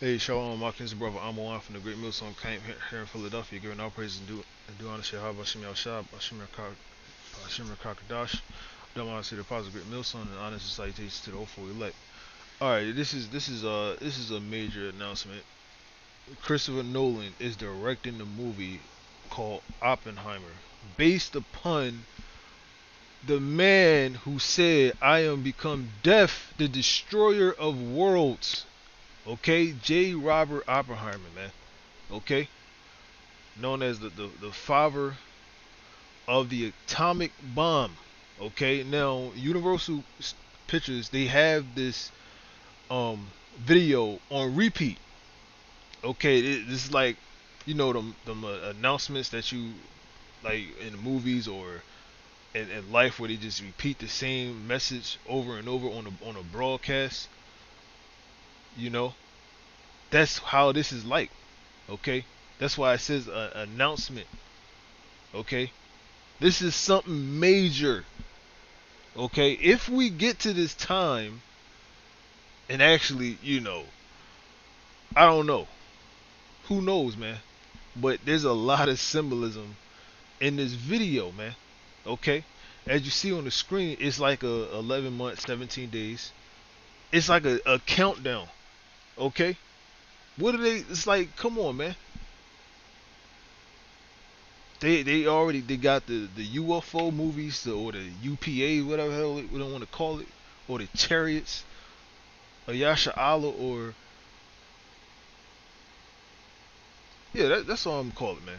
Hey, Shalom, Markins, brother. I'm one from the Great Millstone Camp here in Philadelphia, giving all praise and due honor to Yahweh Hashem Shab, Hashem Kakadash. Don't want to see the positive Great Millstone and honors and salutations to the hopeful elect. All right, this is a major announcement. Christopher Nolan is directing the movie called Oppenheimer, based upon the man who said, "I am become death, the destroyer of worlds." Okay, J. Robert Oppenheimer, man. Okay, known as the father of the atomic bomb. Okay, now Universal Pictures, they have this video on repeat. Okay, this is like, them announcements that you like in the movies or in life, where they just repeat the same message over and over on a broadcast. You know, that's how this is like. Okay, that's why it says announcement. Okay, this is something major. Okay, if we get to this time and actually, I don't know. Who knows, man? But there's a lot of symbolism in this video, man. Okay? As you see on the screen, it's like a 11 months, 17 days. It's like a countdown. Okay? What are they? It's like, come on, man. They got the UFO movies, or the UPA, whatever the hell we don't want to call it, or the chariots, or Yasha Allah, or yeah, that's all I'm calling it, man.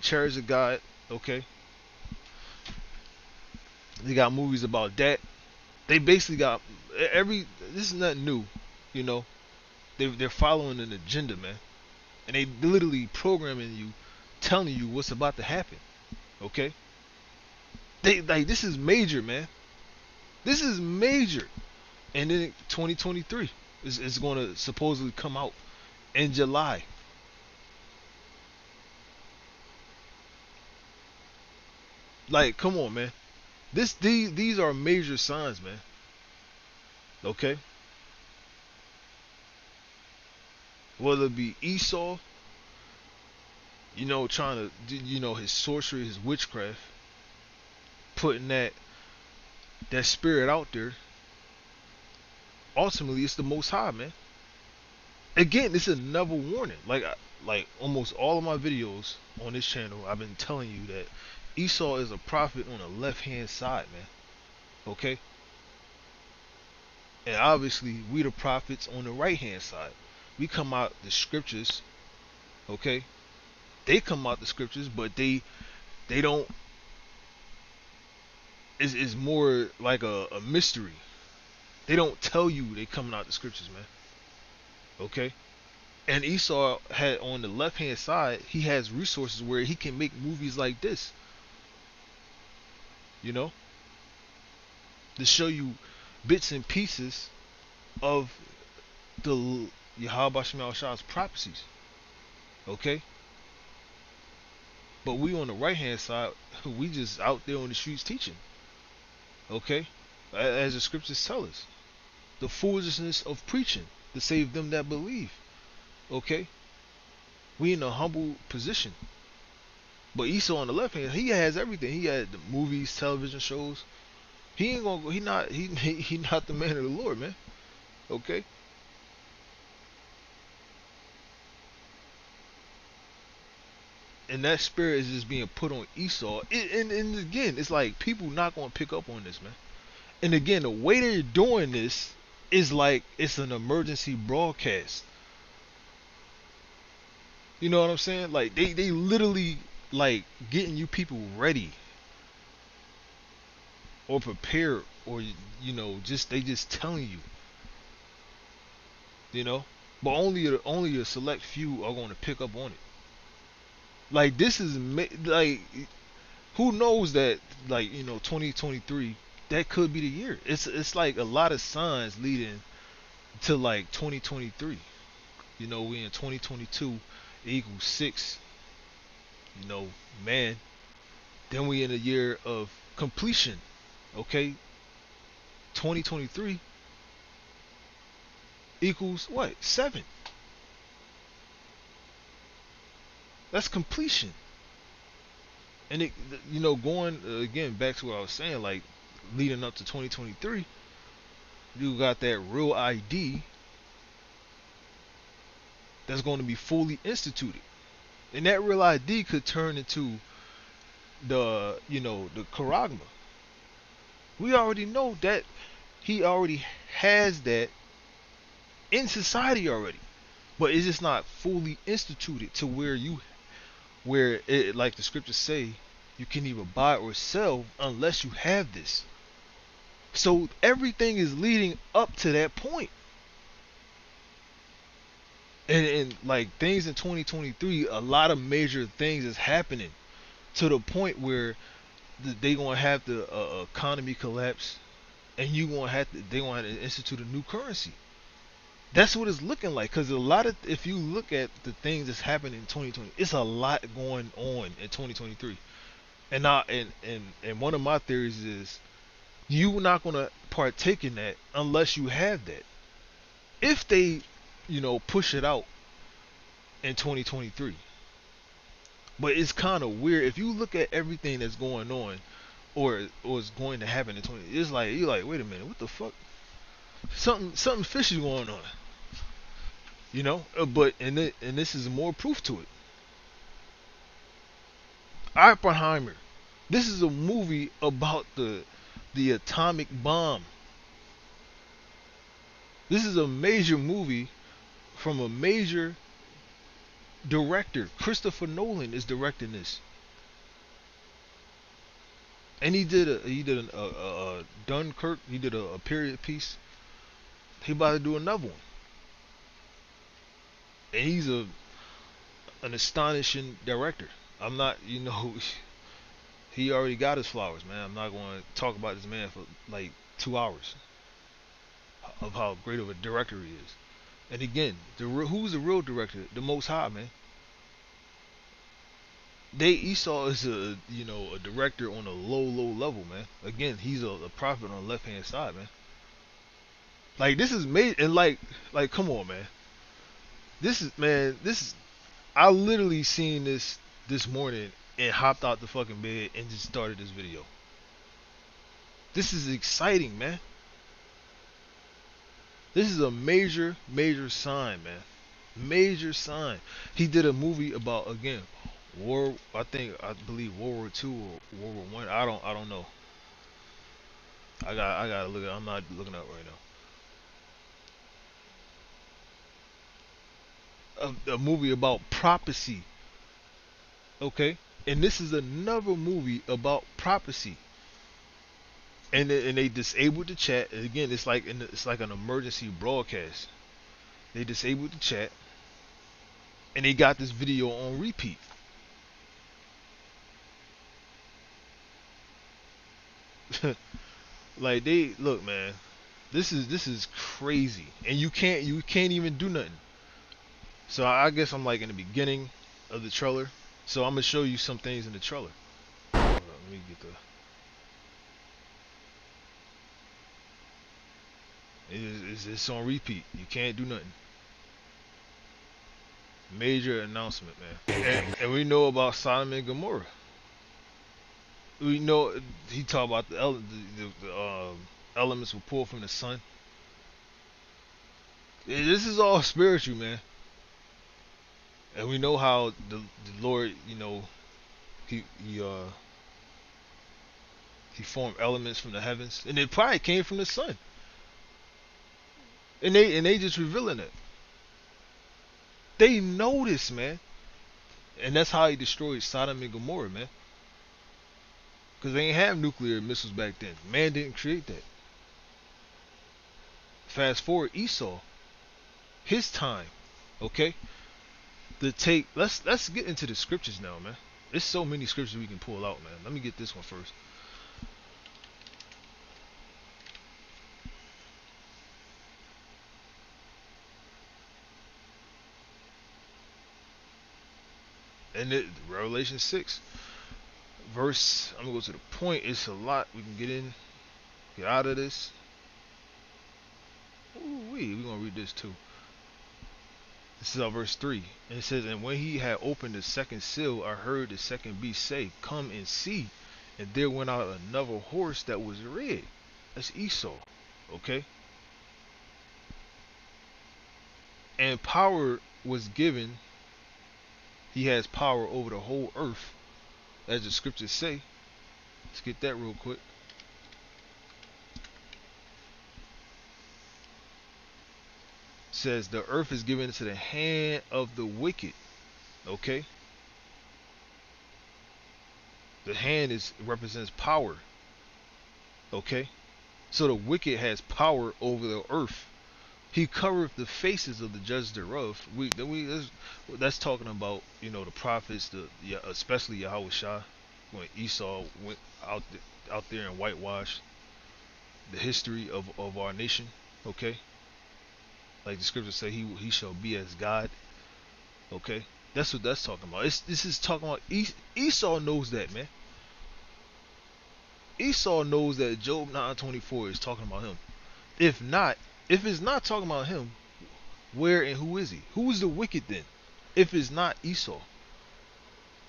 Chariots of God. Okay, they got movies about that. They basically got every. This is nothing new, you know. They're following an agenda, man, and they literally programming you, telling you what's about to happen. Okay, they like this is major, man. This is major. And then 2023 is going to supposedly come out in July. Like, come on, man. These are major signs, man. Okay, whether it be Esau, trying to his sorcery, his witchcraft, putting that spirit out there. Ultimately, it's the Most High, man. Again, it's another warning. Like almost all of my videos on this channel, I've been telling you that Esau is a prophet on the left hand side, man. Okay, and obviously we the prophets on the right hand side. We come out the scriptures. Okay, they come out the scriptures, but they don't. It's more like a mystery. They don't tell you they coming out the scriptures, man. Okay, and Esau had on the left hand side, he has resources where he can make movies like this, you know, to show you bits and pieces of the Yahweh Shema Shah's prophecies. Okay, but we on the right hand side, we just out there on the streets teaching. Okay, as the scriptures tell us, the foolishness of preaching to save them that believe. Okay, we in a humble position. But Esau on the left hand, he has everything. He had the movies, television shows. He ain't gonna go. He not the man of the Lord, man. Okay, and that spirit is just being put on Esau. And again, it's like people not gonna pick up on this, man. And again, the way they're doing this is like it's an emergency broadcast. You know what I'm saying? Like they literally like getting you people ready or prepared, or just they just telling you, you know. But only a select few are going to pick up on it. Like this is like, who knows that, like, 2023, that could be the year. It's like a lot of signs leading to like 2023. We in 2022, it equals 6. You know, man. Then we in a year of completion. Okay, 2023 equals what? 7. That's completion. And going again back to what I was saying, like leading up to 2023, you got that real ID that's going to be fully instituted, and that real ID could turn into the charagma. We already know that he already has that in society already, but it's just not fully instituted to where it, like the scriptures say, you can either buy or sell unless you have this. So everything is leading up to that point. And like things in 2023, a lot of major things is happening to the point where they gonna have the economy collapse, and they gonna have to institute a new currency. That's what it's looking like. Because a lot of, if you look at the things that's happening in 2020, it's a lot going on in 2023. And one of my theories is you're not gonna partake in that unless you have that. If they, push it out in 2023. But it's kind of weird if you look at everything that's going on, or is going to happen in 20. It's like you're like, wait a minute, what the fuck? Something fishy going on, But and this is more proof to it. Oppenheimer. This is a movie about the atomic bomb. This is a major movie from a major director. Christopher Nolan is directing this, and he did a Dunkirk. He did a period piece. He about to do another one, and he's an astonishing director. I'm not, he already got his flowers, man. I'm not going to talk about this man for like 2 hours of how great of a director he is. And again, who's the real director? The Most High, man. Esau is a director on a low level, man. Again, he's a prophet on the left hand side, man. Like this is made, and like come on, man. This is I literally seen this morning and hopped out the fucking bed and just started this video. This is exciting, man. This is a major sign, man. Major sign. He did a movie about, again, war. I believe World War Two or World War One. I don't know. I gotta look at. I'm not looking up right now. A movie about prophecy. Okay, and this is another movie about prophecy. And they disabled the chat. And again, it's like an emergency broadcast. They disabled the chat, and they got this video on repeat. Like they look, man. This is crazy, and you can't even do nothing. So I guess I'm like in the beginning of the trailer. So I'm gonna show you some things in the trailer. Hold up, let me get the. It's on repeat. You can't do nothing. Major announcement, man. And we know about Sodom and Gomorrah. We know he talked about the elements were pulled from the sun. This is all spiritual, man. And we know how the Lord, he he uh he formed elements from the heavens, and it probably came from the sun. And they just revealing it. They know this, man, and that's how he destroyed Sodom and Gomorrah, man. Because they ain't have nuclear missiles back then. Man didn't create that. Fast forward Esau, his time, okay? Let's get into the scriptures now, man. There's so many scriptures we can pull out, man. Let me get this one first. And Revelation 6, verse. I'm gonna go to the point. It's a lot we can get out of this. Ooh, read. We're gonna read this too. This is verse 3. And it says, "And when he had opened the second seal, I heard the second beast say, Come and see. And there went out another horse that was red." That's Esau. Okay? And power was given. He has power over the whole earth, as the scriptures say. Let's get that real quick. It says, the earth is given into the hand of the wicked. Okay? The hand represents power. Okay? So the wicked has power over the earth. He covereth the faces of the judges thereof. That's talking about, the prophets, especially Yahweh Shah, when Esau went out there and whitewashed the history of our nation. Okay, like the scriptures say, he shall be as God. Okay, that's what that's talking about. This is talking about Esau knows that, man. Esau knows that Job 9:24 is talking about him. If not, if it's not talking about him, where and who is he? Who is the wicked then? If it's not Esau.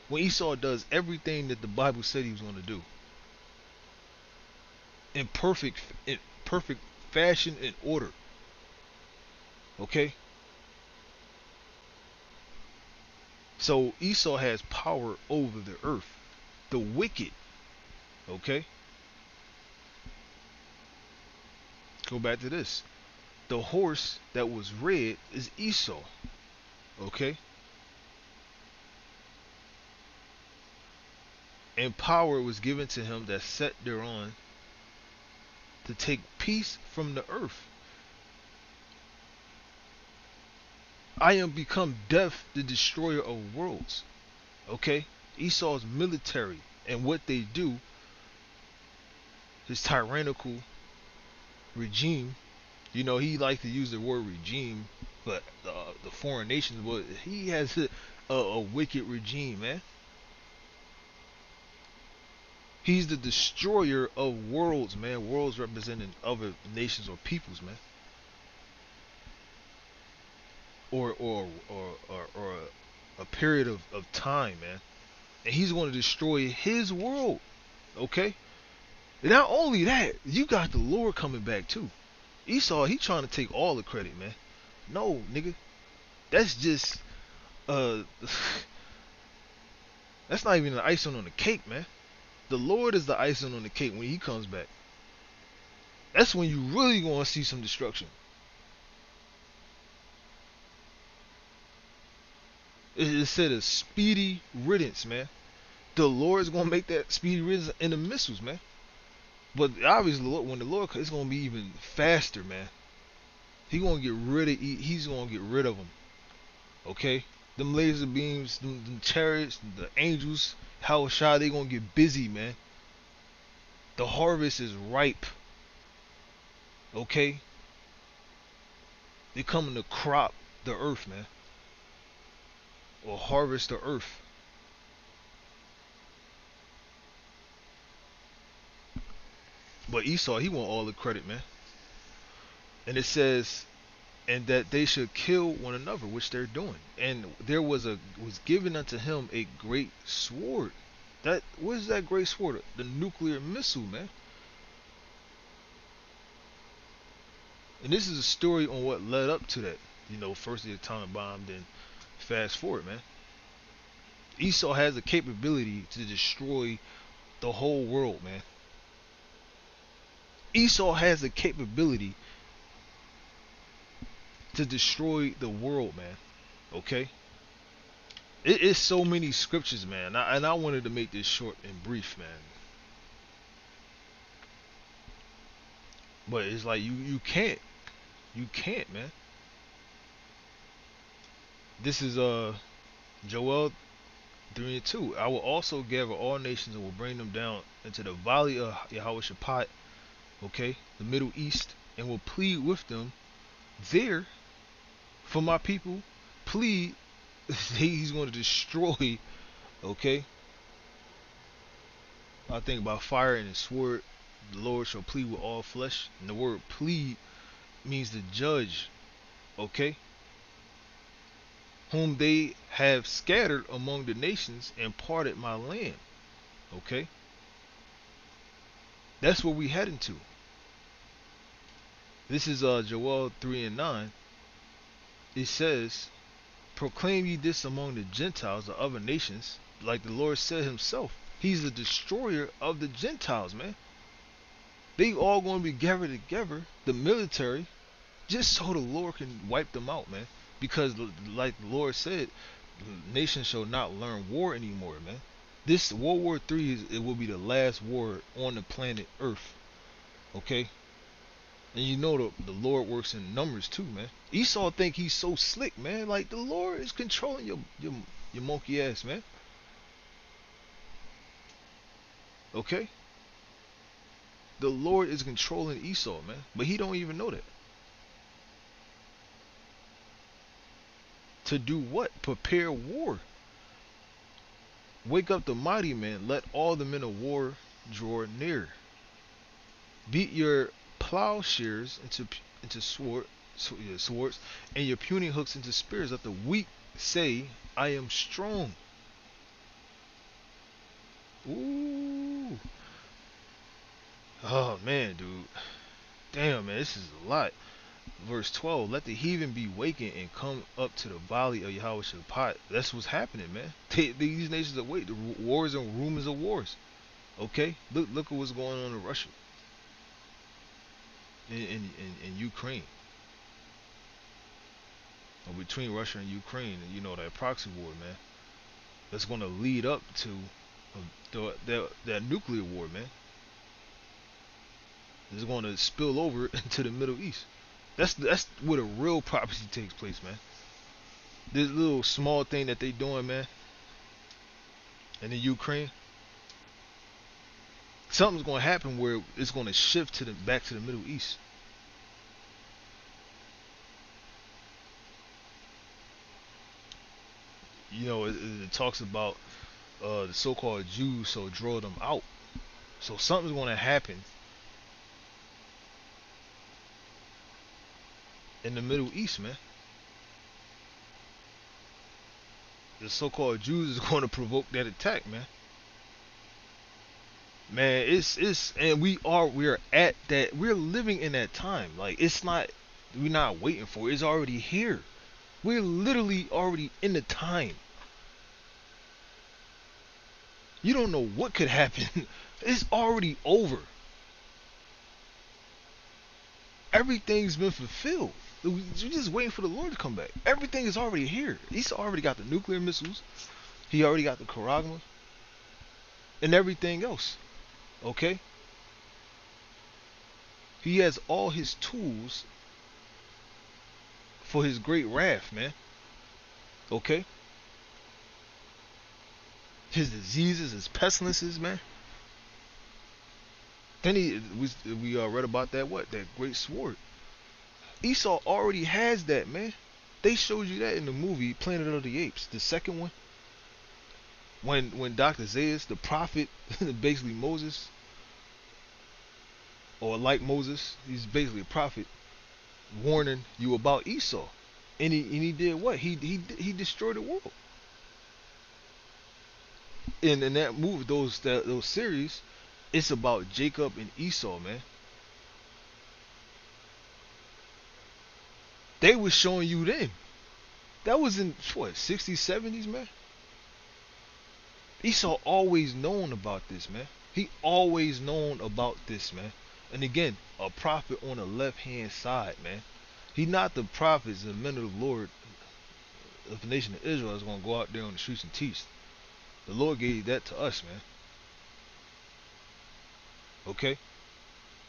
When Esau does everything that the Bible said he was going to do. In perfect fashion and order. Okay? So Esau has power over the earth. The wicked. Okay? Go back to this. The horse that was red is Esau. Okay? And power was given to him that sat thereon to take peace from the earth. I am become death, the destroyer of worlds. Okay? Esau's military and what they do, his tyrannical regime. He liked to use the word regime, but the foreign nations, but he has a wicked regime, man. He's the destroyer of worlds, man. Worlds representing other nations or peoples, man. Or a period of time, man. And he's going to destroy his world. Okay? And not only that, you got the Lord coming back too. Esau, he trying to take all the credit, man. No, nigga. That's just uh that's not even the icing on the cake, man. The Lord is the icing on the cake when he comes back. That's when you really gonna see some destruction. It said a speedy riddance, man. The Lord is gonna make that speedy riddance in the missiles, man. But obviously, when the Lord comes, it's gonna be even faster, man. He's gonna get rid of them. Okay, them laser beams, them chariots, the angels, how shy they gonna get busy, man. The harvest is ripe. Okay, they're coming to crop the earth, man, or harvest the earth. But Esau, he want all the credit, man. And it says, and that they should kill one another, which they're doing. And there was given unto him a great sword. What is that great sword? The nuclear missile, man. And this is a story on what led up to that. First the atomic bomb, then fast forward, man. Esau has the capability to destroy the whole world, man. Esau has the capability to destroy the world, man. Okay? It is so many scriptures, man. And I wanted to make this short and brief, man. But it's like you can't. You can't, man. This is Joel 3:2. I will also gather all nations and will bring them down into the valley of Yahweh Shaphat, okay, the Middle East, and will plead with them there for my people. Plead. He's going to destroy, okay. I think about fire and the sword. The Lord shall plead with all flesh. And the word plead means the judge, okay? Whom they have scattered among the nations and parted my land, okay? That's where we heading to. This is Joel 3 and 9. It says, proclaim ye this among the Gentiles, the other nations, like the Lord said himself. He's the destroyer of the Gentiles, man. They all going to be gathered together, the military, just so the Lord can wipe them out, man. Because, like the Lord said, nations shall not learn war anymore, man. This World War III it will be the last war on the planet Earth, okay? And you know the Lord works in numbers too, man. Esau think he's so slick, man. Like the Lord is controlling your monkey ass, man. Okay? The Lord is controlling Esau, man. But he don't even know that. To do what? Prepare war. Wake up the mighty men. Let all the men of war draw near. Beat your plowshares into swords, and your pruning hooks into spears. Let the weak say, "I am strong." Ooh, oh man, dude. Damn, man, this is a lot. Verse 12: Let the heathen be wakened and come up to the valley of Yahweh Shaphat. That's what's happening, man. These nations are waiting. The wars and rumors of wars. Okay, look at what's going on in Russia, in Ukraine, or between Russia and Ukraine. You know that proxy war, man. That's going to lead up to that nuclear war, man. It's going to spill over into the Middle East. That's where the real prophecy takes place, man. This little small thing that they doing, man, in the Ukraine, something's going to happen where it's going to shift to the back to the Middle East. You know, it talks about the so-called Jews, so draw them out. So something's going to happen in the Middle East, man. The so-called Jews is going to provoke that attack, man. Man, it's and we're at that. We're living in that time. Like it's not. We're not waiting for it. It's already here. We're literally already in the time. You don't know what could happen. It's already over. Everything's been fulfilled. We're just waiting for the Lord to come back. Everything is already here. He's already got the nuclear missiles. He already got the Karagma and everything else. Okay? He has all his tools for his great wrath, man. Okay? His diseases, his pestilences, man. Then we read about that great sword. Esau already has that, man. They showed you that in the movie Planet of the Apes, the second one. When Dr. Zayas, the prophet, basically Moses, or like Moses, he's basically a prophet, warning you about Esau. And he did what? He destroyed the world. And in that movie, those series, it's about Jacob and Esau, man. They was showing you then. That was in what, 60s, 70s, man. Esau always known about this, man. He always known about this, man. And again, a prophet on the left hand side, man. He not the prophets, the men of the Lord of the nation of Israel is gonna go out there on the streets and teach. The Lord gave that to us, man. Okay?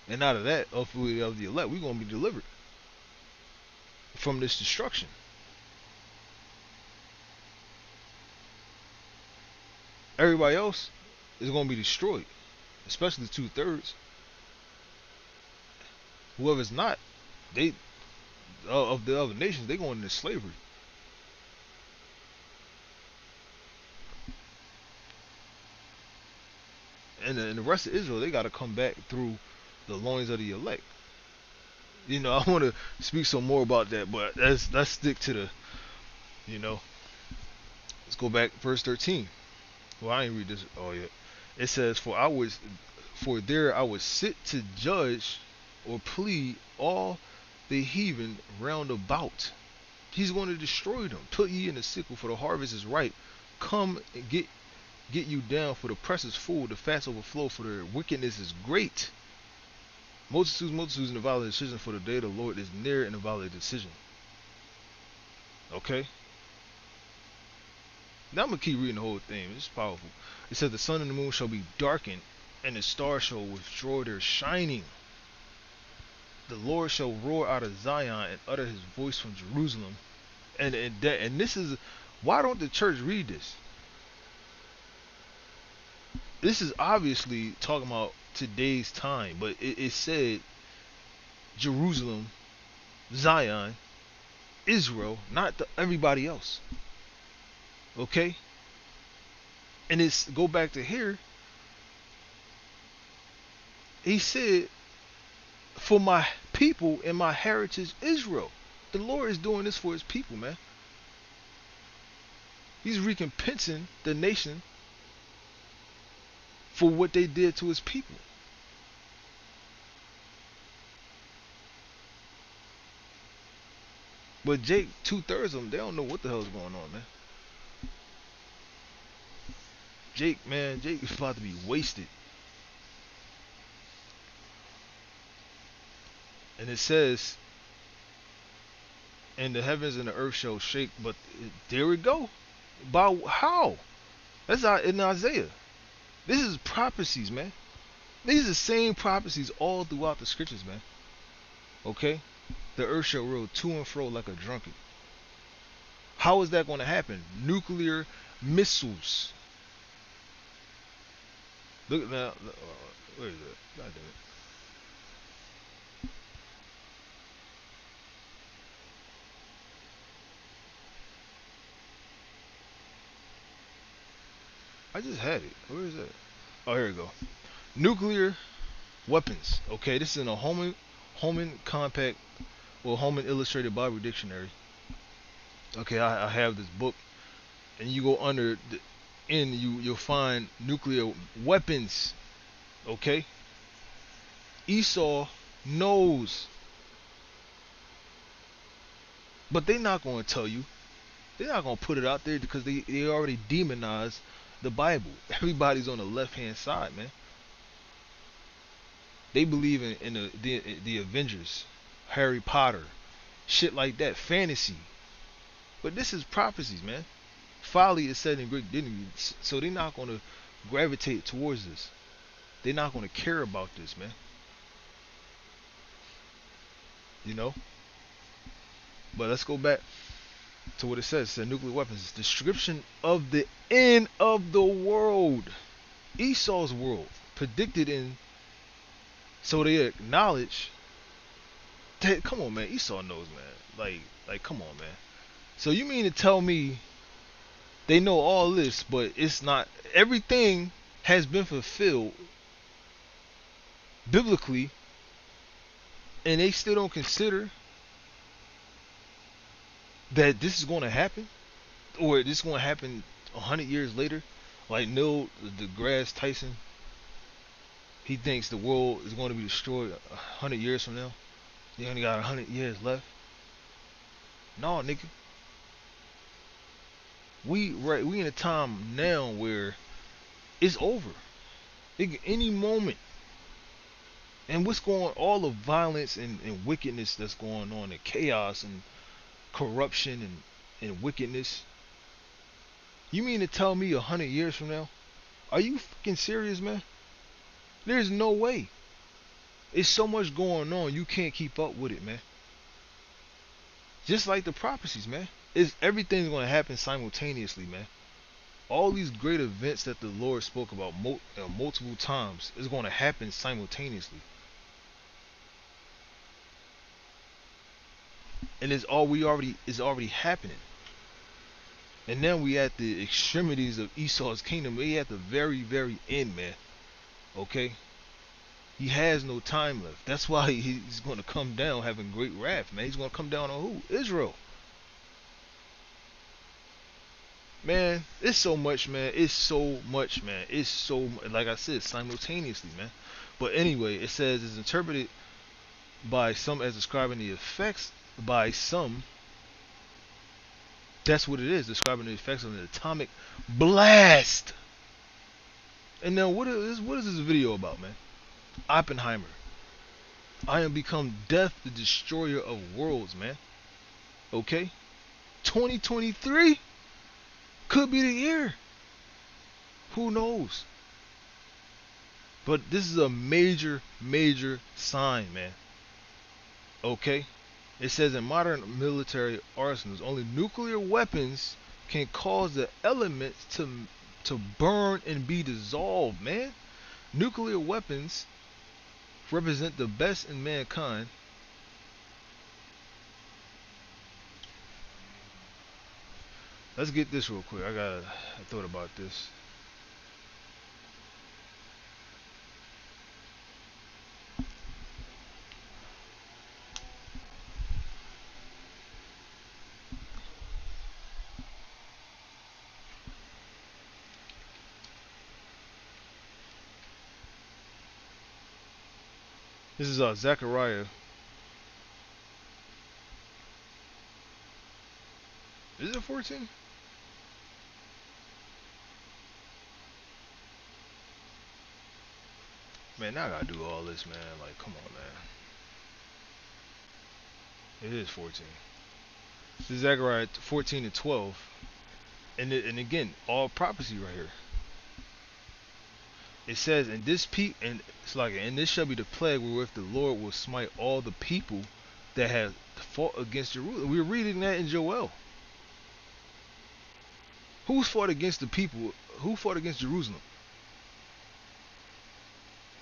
And out of that, of the elect, we're gonna be delivered from this destruction. Everybody else is gonna be destroyed, especially the 2/3. Whoever's not, they of the other nations, they going into slavery. And the rest of Israel, they got to come back through the loins of the elect. I want to speak some more about that, but let's stick to the, you know, let's go back verse 13. Well, I ain't read this. Oh yeah, it says, for there I would sit to judge or plead all the heathen round about. He's going to destroy them. Put ye in the sickle, for the harvest is ripe. Come and get you down, for the press is full, the fats overflow, for their wickedness is great. Multitudes, multitudes in the valley of decision, for the day of the Lord is near in the valley of decision. Okay? Now I'm going to keep reading the whole thing. It's powerful. It says, the sun and the moon shall be darkened, and the stars shall withdraw their shining. The Lord shall roar out of Zion and utter his voice from Jerusalem. And this is, why don't the church read this? This is obviously talking about today's time, but it said Jerusalem, Zion, Israel, not everybody else. Okay? And it's go back to here. He said, for my people and my heritage Israel. The Lord is doing this for his people, man. He's recompensing the nation for what they did to his people. But Jake, 2/3 of them, they don't know what the hell is going on, man. Jake, man, Jake is about to be wasted. And it says, and the heavens and the earth shall shake, but there we go. By how? That's out in Isaiah. This is prophecies, man. These are the same prophecies all throughout the scriptures, man. Okay? The earth shall roll to and fro like a drunkard. How is that going to happen? Nuclear missiles. Look now. Where is it? God damn it. I just had it. Where is that? Oh, here we go. Nuclear weapons. Okay, this is in a Holman Compact or Holman Illustrated Bible Dictionary. Okay, I have this book, and you go under the in you'll find nuclear weapons. Okay, Esau knows, but they're not going to tell you. They're not going to put it out there because they already demonized the Bible. Everybody's on the left hand side, man. They believe in the Avengers, Harry Potter, shit like that, fantasy. But this is prophecies, man. Folly is said in Greek dignity, so they're not going to gravitate towards this. They're not going to care about this, man. You know. But let's go back to what it says. It said nuclear weapons. It's description of the end of the world. Esau's world predicted in. So they acknowledge that. Come on, man. Esau knows, man. Like, come on, man. So you mean to tell me they know all this, but it's not everything has been fulfilled biblically, and they still don't consider that this is going to happen, or this is going to happen 100 years later, like Neil deGrasse Tyson. He thinks the world is going to be destroyed 100 years from now. They only got 100 years left. No, nigga. We in a time now where it's over. Any moment. And what's going all the violence and wickedness that's going on, and chaos and corruption and wickedness. You mean to tell me 100 years from now? Are you fucking serious, man? There's no way. It's so much going on, you can't keep up with it, man. Just like the prophecies, man. Everything's going to happen simultaneously, man. All these great events that the Lord spoke about multiple times is going to happen simultaneously. And it's already happening. And now we at the extremities of Esau's kingdom. We at the very, very end, man. Okay? He has no time left. That's why he's going to come down having great wrath, man. He's going to come down on who? Israel. Man, it's so much, man. It's so much, man. It's so, like I said, simultaneously, man. But anyway, it says it's interpreted by some as describing the effects by some. That's what it is, describing the effects of an atomic blast. And now, what is this video about, man? Oppenheimer. I am become death, the destroyer of worlds, man. Okay? 2023 could be the year. Who knows? But this is a major, major sign, man. Okay? It says in modern military arsenals, only nuclear weapons can cause the elements to burn and be dissolved, man. Nuclear weapons represent the best in mankind. Let's get this real quick. I thought about this. This is Zechariah. Is it 14? Man, now I gotta do all this, man. Like, come on, man. It is 14. This is Zechariah 14 and 12. And again, all prophecy right here. It says, and it's like, and this shall be the plague wherewith the Lord will smite all the people that have fought against Jerusalem. We're reading that in Joel. Who's fought against the people? Who fought against Jerusalem?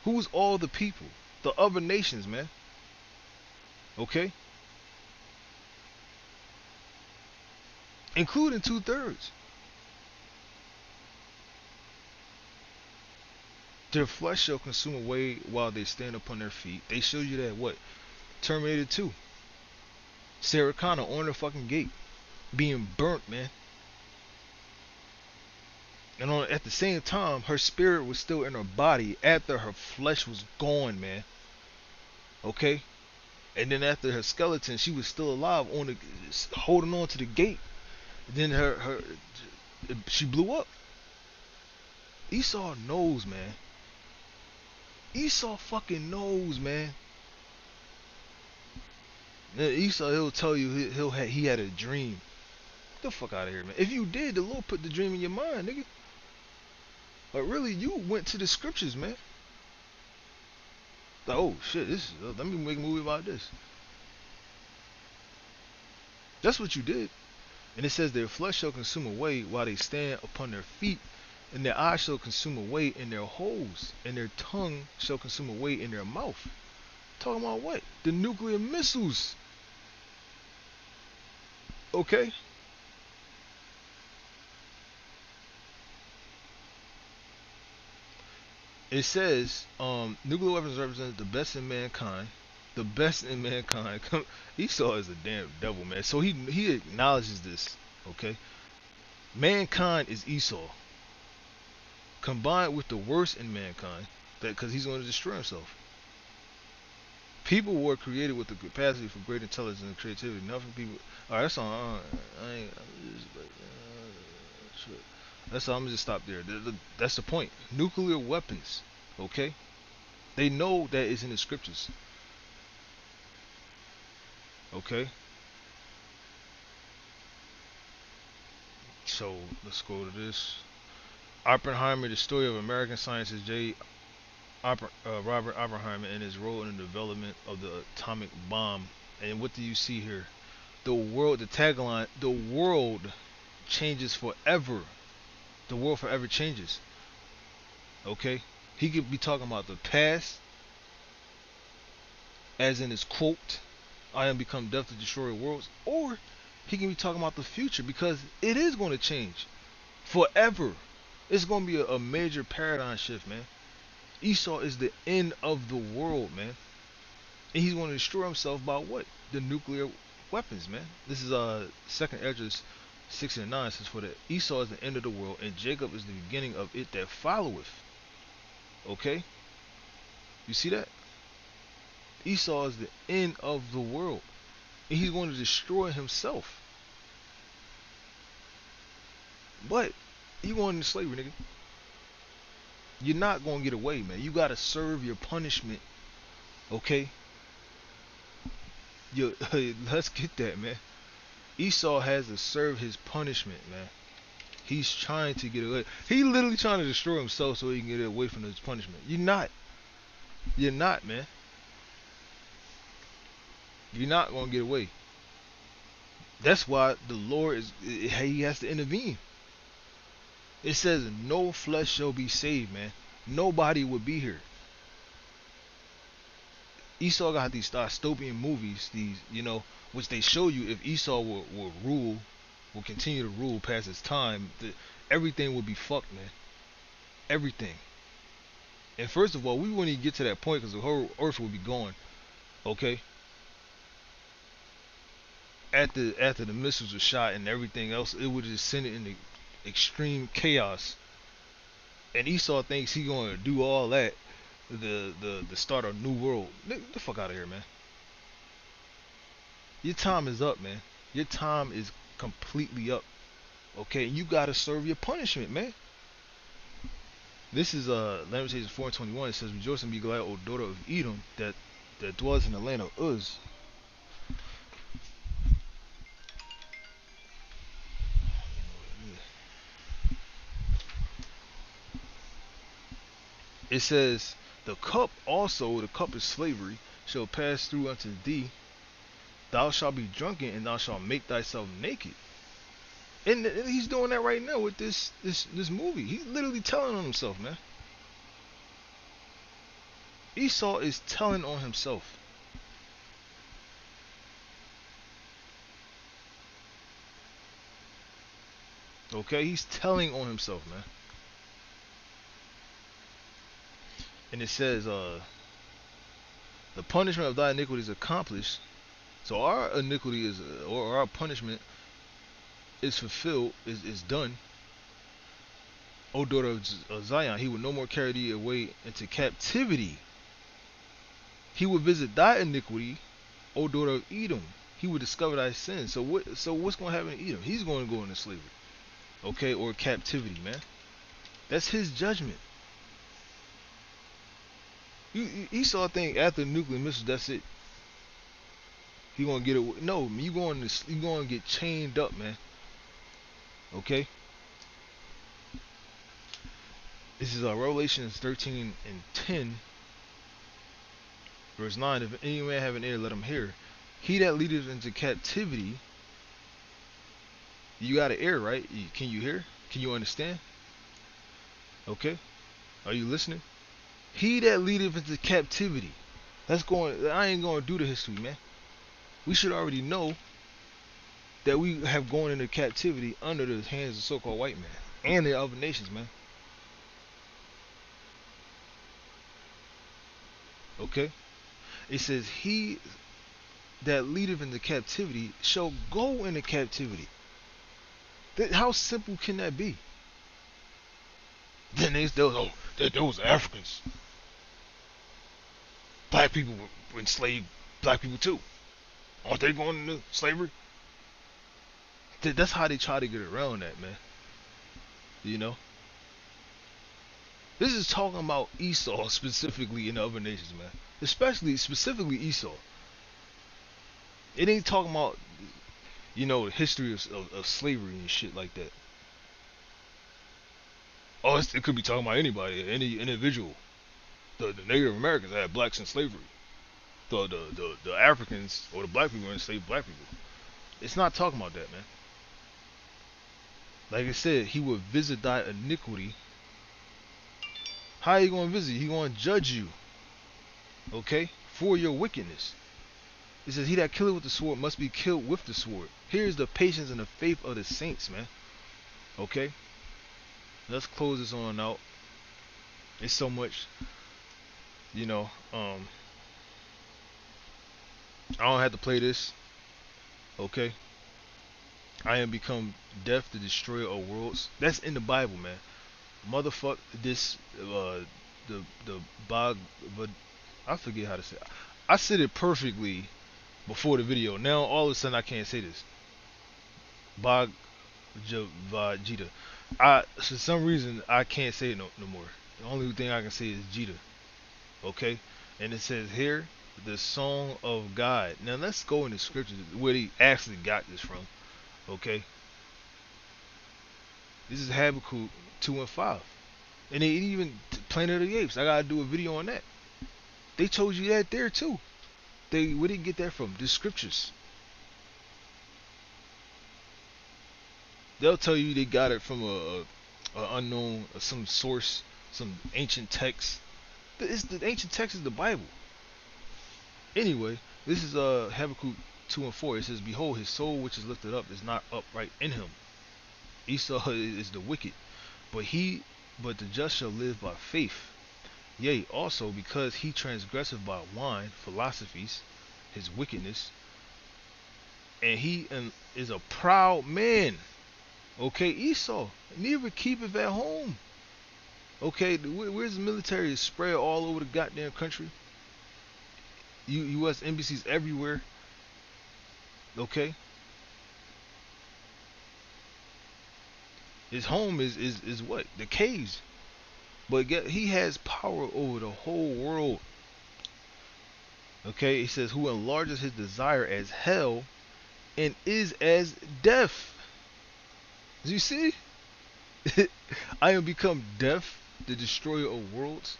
Who's all the people? The other nations, man. Okay? Including 2/3. Their flesh shall consume away while they stand upon their feet. They showed you that what? Terminator 2. Sarah Connor on the fucking gate. Being burnt, man. And at the same time, her spirit was still in her body after her flesh was gone, man. Okay? And then after her skeleton, she was still alive holding on to the gate. Then she blew up. Esau knows, man. Esau fucking knows, man. Esau, he'll tell you he had a dream. Get the fuck out of here, man. If you did, the Lord put the dream in your mind, nigga. But really, you went to the scriptures, man. Like, oh shit, let me make a movie about this. That's what you did. And it says their flesh shall consume away while they stand upon their feet, and their eyes shall consume away in their holes, and their tongue shall consume away in their mouth. Talking about what? The nuclear missiles. Okay? It says, nuclear weapons represent the best in mankind. The best in mankind. Esau is a damn devil, man. So he acknowledges this. Okay? Mankind is Esau. Combined with the worst in mankind. Because he's going to destroy himself. People were created with the capacity for great intelligence and creativity. Nothing people. Alright, that's all. I ain't. Shit. That's all. I'm gonna just stop there. That's the point. Nuclear weapons. Okay? They know that it's in the scriptures. Okay? So, let's go to this. Oppenheimer, the story of American scientist Robert Oppenheimer and his role in the development of the atomic bomb. And what do you see here? The tagline, the world changes forever. The world forever changes. Okay? He could be talking about the past, as in his quote, I am become death to destroy worlds, or he can be talking about the future because it is going to change forever. It's going to be a major paradigm shift, man. Esau is the end of the world, man. And he's going to destroy himself by what? The nuclear weapons, man. This is second Esdras 6 and 9 says, for that Esau is the end of the world, and Jacob is the beginning of it that followeth. Okay? You see that? Esau is the end of the world. And he's going to destroy himself. But you going into slavery, nigga. You're not gonna get away, man. You gotta serve your punishment. Okay? You let's get that, man. Esau has to serve his punishment, man. He's trying to get away. He literally trying to destroy himself so he can get away from his punishment. You're not. You're not, man. You're not gonna get away. That's why the Lord is he has to intervene. It says no flesh shall be saved, man. Nobody would be here. Esau got these dystopian movies, these, which they show you if Esau will rule, will continue to rule past his time, everything would be fucked, man. Everything. And first of all, we wouldn't even get to that point because the whole earth would be gone. Okay? After the missiles were shot and everything else, it would just send it into extreme chaos. And Esau thinks he gonna do all that the start of a new world. Get the fuck out of here, man. Your time is up, man. Your time is completely up. Okay, you gotta serve your punishment, man. This is Lamentations 4:21. It says, "Rejoice and be glad, O daughter of Edom, that dwells in the land of Uz." It says, "The cup also, the cup of slavery, shall pass through unto thee. Thou shalt be drunken, and thou shalt make thyself naked." And he's doing that right now with this movie. He's literally telling on himself, man. Esau is telling on himself. Okay, he's telling on himself, man. And it says, the punishment of thy iniquity is accomplished. So our iniquity is, or our punishment is fulfilled, is done. O daughter of Zion, he will no more carry thee away into captivity. He will visit thy iniquity, O daughter of Edom. He will discover thy sins. So what's going to happen in Edom? He's going to go into slavery. Okay, or captivity, man. That's his judgment. Esau think after nuclear missiles, that's it. He gonna get it. No, you going to get chained up, man. Okay. This is Revelations 13:10, verse 9. If any man have an ear, let him hear. He that leadeth into captivity. You got an ear, right? Can you hear? Can you understand? Okay. Are you listening? He that leadeth into captivity. I ain't going to do the history, man. We should already know that we have gone into captivity under the hands of so-called white man and the other nations, man. Okay. It says, he that leadeth into captivity shall go into captivity. How simple can that be? Then those Africans. Black people were enslaved, black people too. Aren't they going into slavery? That's how they try to get around that, man. You know? This is talking about Esau specifically in the other nations, man. Specifically Esau. It ain't talking about, the history of slavery and shit like that. Oh, it could be talking about anybody, any individual. The Native Americans had blacks in slavery. The Africans or the black people enslaved black people. It's not talking about that, man. Like I said, he will visit thy iniquity. How are you going to visit? He going to judge you. Okay? For your wickedness. It says, he that killeth with the sword must be killed with the sword. Here's the patience and the faith of the saints, man. Okay? Let's close this on out. It's so much. You know, I don't have to play this. Okay, I am become death, the destroyer of worlds. That's in the Bible, man. Motherfuck this. The bog, but I forget how to say it. I said it perfectly before the video. Now all of a sudden I can't say this. Bog Vegeta. I for some reason I can't say it no more. The only thing I can say is Jita. Okay, and it says here the song of God. Now let's go into scripture where he actually got this from. Okay, this is Habakkuk 2:5, and they even Planet of the Apes. I gotta do a video on that. They told you that there too. They where did you get that from? The scriptures. They'll tell you they got it from a unknown some source, some ancient text. The ancient text is the Bible. Anyway, this is Habakkuk 2:4. It says, "Behold, his soul which is lifted up is not upright in him. Esau is the wicked, but the just shall live by faith. Yea, also because he transgresseth by wine, philosophies, his wickedness, and he is a proud man." Okay, Esau, neither keepeth at home. Okay, where's the military? Is spread all over the goddamn country. U.S. embassies everywhere. Okay, his home is what? The caves. But he has power over the whole world. Okay, he says, "Who enlarges his desire as hell and is as death." Do you see? I am become death, the destroyer of worlds,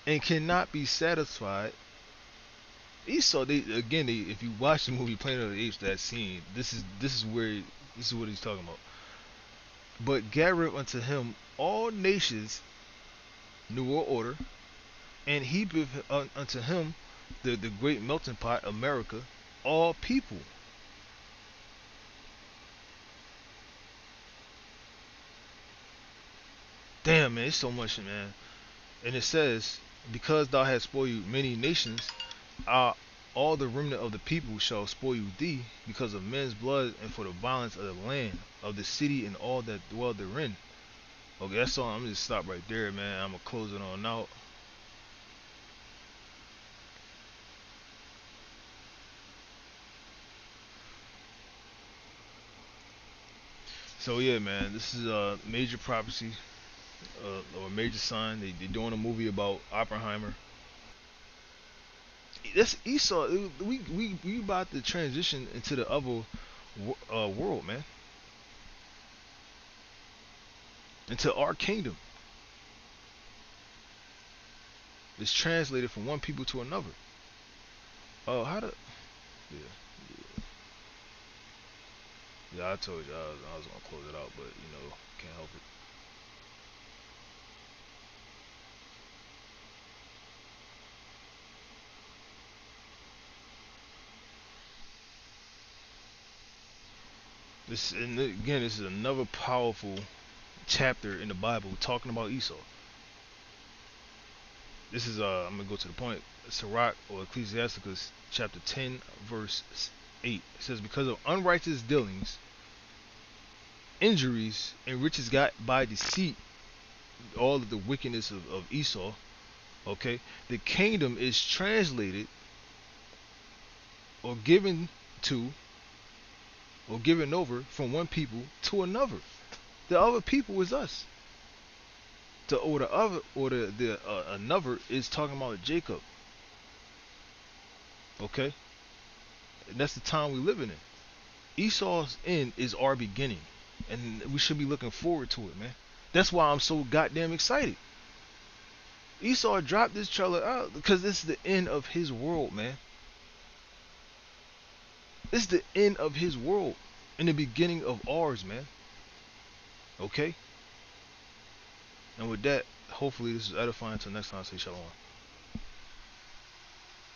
and cannot be satisfied. Esau, if you watch the movie Planet of the Apes, that scene, this is what he's talking about. But gather unto him all nations, New World Order, and heapeth unto him the great melting pot, America, all people. Damn, man, it's so much, man. And it says, "Because thou hast spoiled many nations, uh, all the remnant of the people shall spoil thee, because of men's blood and for the violence of the land, of the city and all that dwell therein." Okay, that's all. I'm gonna just stop right there, man. I'm gonna close it on out. So yeah, man, this is a major prophecy, or a major sign. They're doing a movie about Oppenheimer. That's Esau. We about to transition into the other world, man, into our kingdom. It's translated from one people to another. Oh, how to? Yeah, yeah. I told you I was gonna close it out, but can't help it. This and again, this is another powerful chapter in the Bible talking about Esau. This is I'm gonna go to the point. Sirach or Ecclesiasticus chapter 10 verse 8. It says, "Because of unrighteous dealings, injuries, and riches got by deceit, all of the wickedness of Esau, okay, the kingdom is translated or given to or given over from one people to another. The other people is us. The other or the another is talking about Jacob. Okay, and that's the time we living in. Esau's end is our beginning, and we should be looking forward to it, man. That's why I'm so goddamn excited. Esau dropped this trailer out because this is the end of his world, man. This is the end of his world and the beginning of ours, man. Okay? And with that, hopefully this is edifying. Until next time, say shalom.